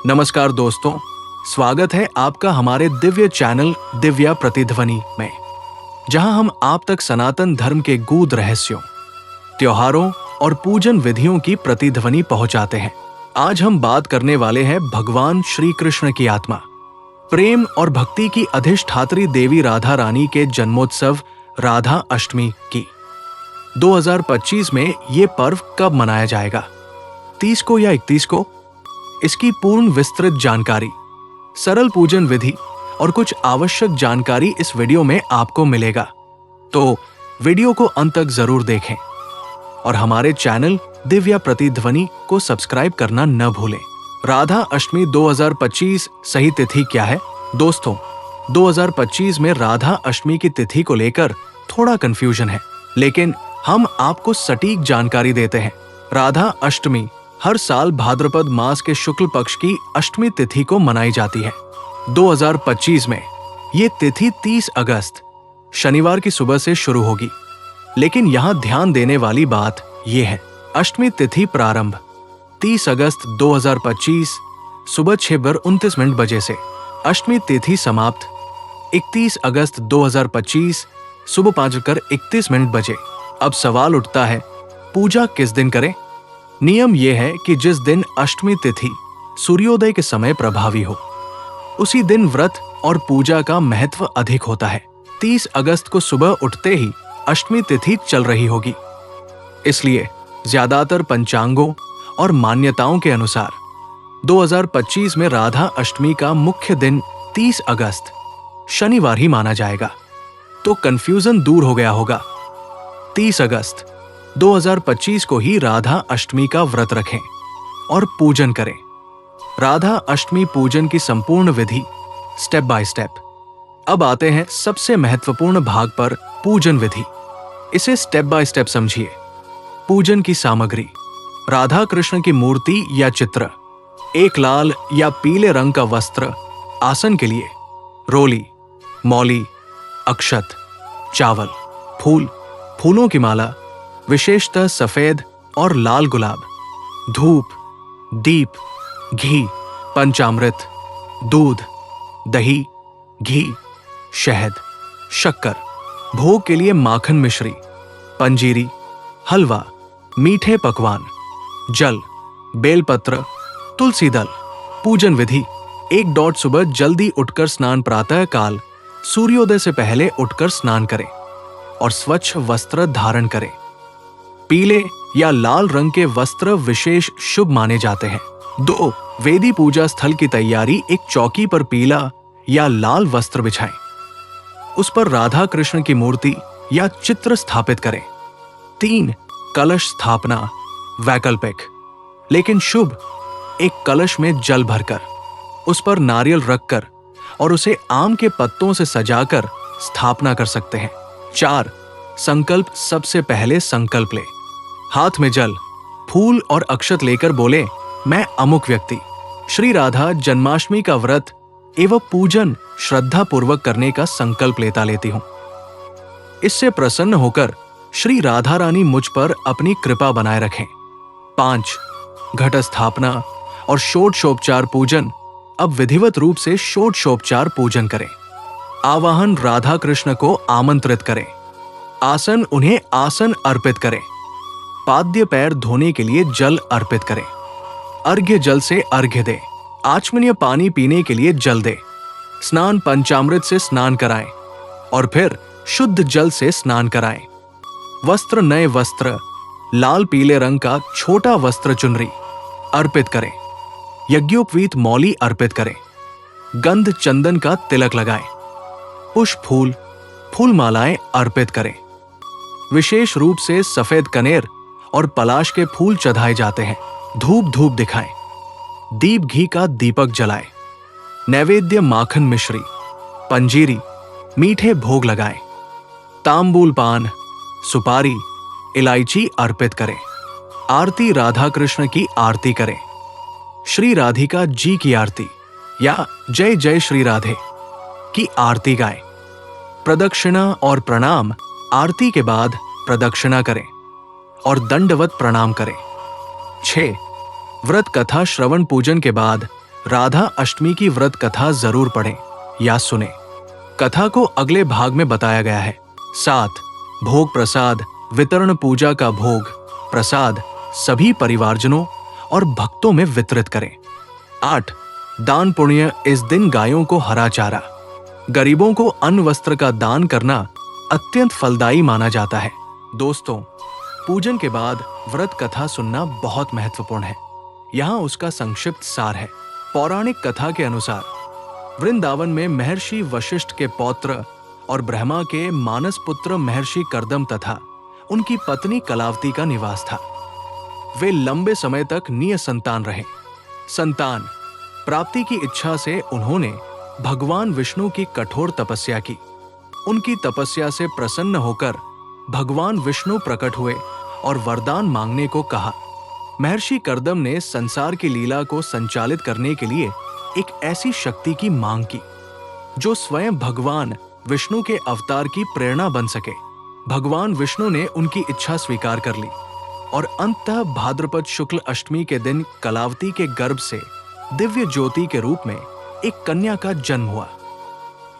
नमस्कार दोस्तों, स्वागत है आपका हमारे दिव्य चैनल दिव्या प्रतिध्वनि में, जहां हम आप तक सनातन धर्म के गूढ़ रहस्यों, त्योहारों और पूजन विधियों की प्रतिध्वनि पहुंचाते हैं। आज हम बात करने वाले हैं भगवान श्री कृष्ण की आत्मा, प्रेम और भक्ति की अधिष्ठात्री देवी राधा रानी के जन्मोत्सव राधा अष्टमी की। 2025 में ये पर्व कब मनाया जाएगा, 30 को या 31 को? इसकी पूर्ण विस्तृत जानकारी, सरल पूजन विधि और कुछ आवश्यक जानकारी इस वीडियो में आपको मिलेगा, तो वीडियो को अंत तक जरूर देखें और हमारे चैनल दिव्या प्रतिध्वनि को सब्सक्राइब करना न भूलें। राधा अष्टमी 2025 सही तिथि क्या है? दोस्तों, 2025 में राधा अष्टमी की तिथि को लेकर थोड़ा कंफ्यूजन है, लेकिन हम आपको सटीक जानकारी देते हैं। राधा अष्टमी हर साल भाद्रपद मास के शुक्ल पक्ष की अष्टमी तिथि को मनाई जाती है। 2025 में ये तिथि 30 अगस्त शनिवार की सुबह से शुरू होगी, लेकिन यहाँ ध्यान देने वाली बात ये है, अष्टमी तिथि प्रारंभ 30 अगस्त 2025 सुबह 6:29 बजे से, अष्टमी तिथि समाप्त 31 अगस्त 2025 सुबह 5:31 बजे। अब सवाल उठता है, पूजा किस दिन करें? नियम यह है कि जिस दिन अष्टमी तिथि सूर्योदय के समय प्रभावी हो, उसी दिन व्रत और पूजा का महत्व अधिक होता है। 30 अगस्त को सुबह उठते ही अष्टमी तिथि चल रही होगी, इसलिए ज्यादातर पंचांगों और मान्यताओं के अनुसार 2025 में राधा अष्टमी का मुख्य दिन 30 अगस्त शनिवार ही माना जाएगा। तो कंफ्यूजन दूर हो गया होगा। 30 अगस्त 2025 को ही राधा अष्टमी का व्रत रखें और पूजन करें। राधा अष्टमी पूजन की संपूर्ण विधि स्टेप बाय स्टेप। अब आते हैं सबसे महत्वपूर्ण भाग पर, पूजन विधि। इसे स्टेप बाय स्टेप समझिए। पूजन की सामग्री: राधा कृष्ण की मूर्ति या चित्र, एक लाल या पीले रंग का वस्त्र, आसन के लिए रोली, मौली, अक्षत, चावल, फूलों की माला, विशेषतः सफेद और लाल गुलाब, धूप, दीप, घी, पंचामृत, दूध, दही, घी, शहद, शक्कर, भोग के लिए माखन मिश्री, पंजीरी, हलवा, मीठे पकवान, जल, बेलपत्र, तुलसी दल। पूजन विधि: 1 सुबह जल्दी उठकर स्नान, प्रातः काल सूर्योदय से पहले उठकर स्नान करें और स्वच्छ वस्त्र धारण करें। पीले या लाल रंग के वस्त्र विशेष शुभ माने जाते हैं। 2 वेदी पूजा स्थल की तैयारी: एक चौकी पर पीला या लाल वस्त्र बिछाएं, उस पर राधा कृष्ण की मूर्ति या चित्र स्थापित करें। 3 कलश स्थापना, वैकल्पिक लेकिन शुभ: एक कलश में जल भरकर, उस पर नारियल रखकर और उसे आम के पत्तों से सजाकर स्थापना कर सकते हैं। 4 संकल्प: सबसे पहले संकल्प ले, हाथ में जल, फूल और अक्षत लेकर बोले, मैं अमुक व्यक्ति श्री राधा जन्माष्टमी का व्रत एवं पूजन श्रद्धा पूर्वक करने का संकल्प लेती हूं। इससे प्रसन्न होकर श्री राधा रानी मुझ पर अपनी कृपा बनाए रखें। 5 घट स्थापना और षोडशोपचार पूजन: अब विधिवत रूप से षोडशोपचार पूजन करें। आवाहन: राधा कृष्ण को आमंत्रित करें। आसन: उन्हें आसन अर्पित करें। पाद्य पैर धोने के लिए जल अर्पित करें। अर्घ्य जल से अर्घ्य दे। आचमनीय पानी पीने के लिए जल दे। स्नान: पंचामृत से स्नान कराएं और फिर शुद्ध जल से स्नान कराएं। वस्त्र: नए वस्त्र, लाल पीले रंग का छोटा वस्त्र चुनरी अर्पित करें। यज्ञोपवीत मौली अर्पित करें। गंध चंदन का तिलक लगाएं। पुष्प फूल मालाएं अर्पित करें। विशेष रूप से सफेद कनेर और पलाश के फूल चढ़ाए जाते हैं। धूप दिखाएं। दीप घी का दीपक जलाएं। नैवेद्य: माखन मिश्री, पंजीरी, मीठे भोग लगाएं। तांबूल पान, सुपारी, इलायची अर्पित करें। आरती: राधा कृष्ण की आरती करें। श्री राधिका जी की आरती या जय जय श्री राधे की आरती गाएं। प्रदक्षिणा और प्रणाम: आरती के बाद प्रदक्षिणा करें और दंडवत प्रणाम करें। 6 व्रत कथा श्रवण पूजन के बाद राधा अष्टमी की व्रत कथा जरूर पढ़ें या सुने। कथा को अगले भाग में बताया गया है। 7 भोग प्रसाद वितरण, पूजा का भोग प्रसाद सभी परिवारजनों और भक्तों में वितरित करें। 8 दान पुण्य, इस दिन गायों को हरा चारा, गरीबों को अन्न वस्त्र का दान करना अत्यंत फलदायी माना जाता है। दोस्तों, पूजन के बाद व्रत कथा सुनना बहुत महत्वपूर्ण है। यहाँ उसका संक्षिप्त सार है। पौराणिक कथा के अनुसार वृंदावन में महर्षि वशिष्ठ के पौत्र और ब्रह्मा के मानस पुत्र महर्षि कर्दम तथा उनकी पत्नी कलावती का निवास था। वे लंबे समय तक निसंतान रहे। संतान प्राप्ति की इच्छा से उन्होंने भगवान विष्णु की कठोर तपस्या की। उनकी तपस्या से प्रसन्न होकर भगवान विष्णु प्रकट हुए और वरदान मांगने को कहा। महर्षि कर्दम ने संसार की लीला को संचालित करने के लिए एक ऐसी शक्ति की मांग की जो स्वयं भगवान विष्णु के अवतार की प्रेरणा बन सके। भगवान विष्णु ने उनकी इच्छा स्वीकार कर ली और अंततः भाद्रपद शुक्ल अष्टमी के दिन कलावती के गर्भ से दिव्य ज्योति के रूप में एक कन्या का जन्म हुआ।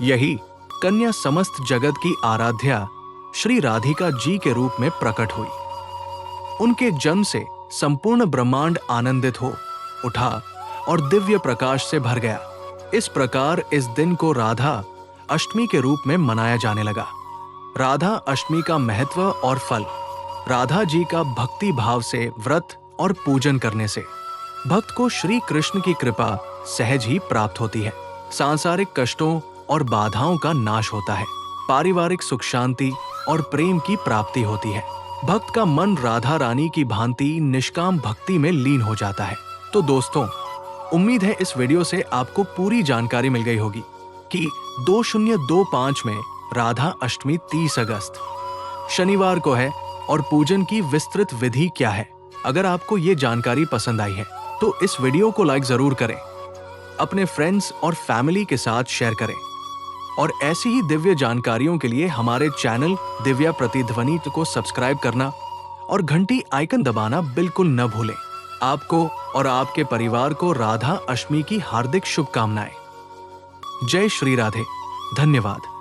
यही कन्या समस्त जगत की आराध्या श्री राधिका जी के रूप में प्रकट हुई। उनके जन्म से संपूर्ण ब्रह्मांड आनंदित हो उठा और दिव्य प्रकाश से भर गया। इस प्रकार इस दिन को राधा अष्टमी के रूप में मनाया जाने लगा। राधा अष्टमी का महत्व और फल। राधा जी का भक्ति भाव से व्रत और पूजन करने से भक्त को श्री कृष्ण की कृपा सहज ही प्राप्त होती है। सांसारिक कष्टों और बाधाओं का नाश होता है। पारिवारिक सुख शांति और प्रेम की प्राप्ति होती है। भक्त का मन राधा रानी की भांति निष्काम भक्ति में लीन हो जाता है। तो दोस्तों, उम्मीद है इस वीडियो से आपको पूरी जानकारी मिल गई होगी कि 2025 में राधा अष्टमी 30 अगस्त शनिवार को है और पूजन की विस्तृत विधि क्या है। अगर आपको ये जानकारी पसंद आई है तो इस वीडियो को लाइक जरूर करें, अपने फ्रेंड्स और फैमिली के साथ शेयर करें और ऐसी ही दिव्य जानकारियों के लिए हमारे चैनल दिव्या प्रतिध्वनि को सब्सक्राइब करना और घंटी आइकन दबाना बिल्कुल न भूलें। आपको और आपके परिवार को राधा अष्टमी की हार्दिक शुभकामनाएं। जय श्री राधे। धन्यवाद।